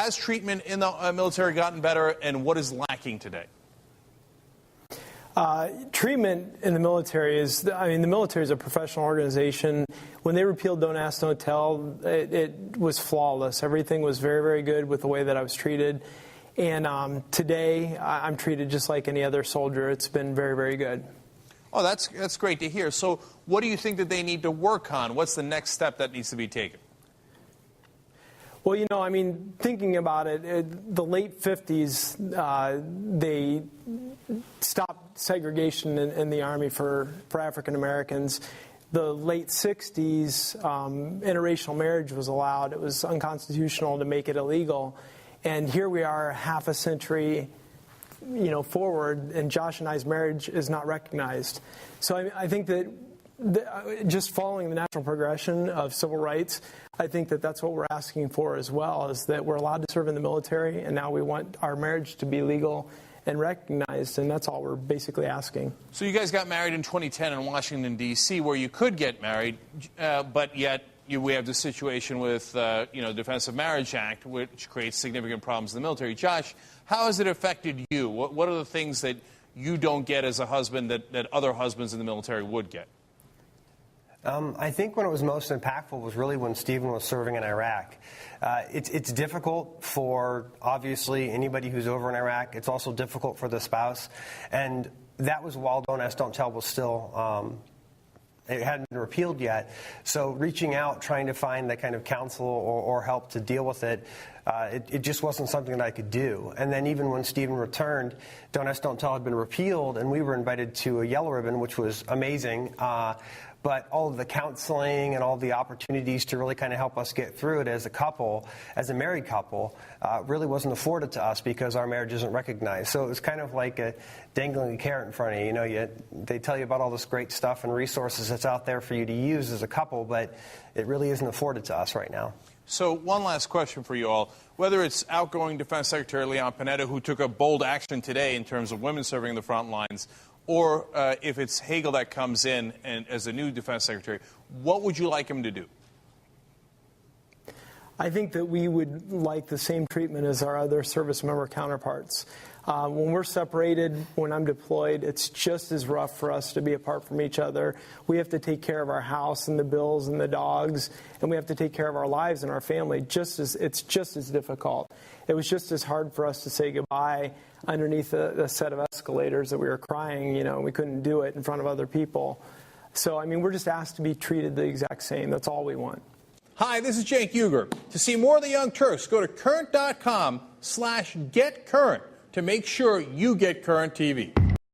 Has treatment in the military gotten better, and what is lacking today? Treatment in the military is, the military is a professional organization. When they repealed Don't Ask, Don't Tell, it was flawless. Everything was very, very good with the way that I was treated. And today, I'm treated just like any other soldier. It's been very, very good. Oh, that's great to hear. So what do you think that they need to work on? What's the next step that needs to be taken? Well, thinking about it, the late 50s, they stopped segregation in the Army for African Americans. The late 60s, interracial marriage was allowed. It was unconstitutional to make it illegal. And here we are half a century forward, and Josh and I's marriage is not recognized. So I think that just following the natural progression of civil rights, I think that that's what we're asking for as well, is that we're allowed to serve in the military, and now we want our marriage to be legal and recognized, and that's all we're basically asking. So you guys got married in 2010 in Washington, D.C., where you could get married, but yet we have the situation with the Defense of Marriage Act, which creates significant problems in the military. Josh, how has it affected you? What are the things that you don't get as a husband that other husbands in the military would get? I think when it was most impactful was really when Stephen was serving in Iraq. It's difficult for, obviously, anybody who's over in Iraq. It's also difficult for the spouse. And that was while Don't Ask, Don't Tell was still, it hadn't been repealed yet. So reaching out, trying to find the kind of counsel or help to deal with it, it just wasn't something that I could do. And then even when Stephen returned, Don't Ask, Don't Tell had been repealed, and we were invited to a Yellow Ribbon, which was amazing. But all of the counseling and all the opportunities to really kind of help us get through it as a couple, as a married couple, really wasn't afforded to us because our marriage isn't recognized. So it was kind of like dangling a carrot in front of you. They tell you about all this great stuff and resources that's out there for you to use as a couple, but it really isn't afforded to us right now. So one last question for you all. Whether it's outgoing Defense Secretary Leon Panetta, who took a bold action today in terms of women serving the front lines, or if it's Hagel that comes in and as the new Defense Secretary, what would you like him to do? I think that we would like the same treatment as our other service member counterparts. When we're separated, when I'm deployed, it's just as rough for us to be apart from each other. We have to take care of our house and the bills and the dogs, and we have to take care of our lives and our family. It's just as difficult. It was just as hard for us to say goodbye underneath a set of escalators that we were crying. We couldn't do it in front of other people. So, we're just asked to be treated the exact same. That's all we want. Hi, this is Cenk Uygur. To see more of the Young Turks, go to current.com/getcurrent to make sure you get Current TV.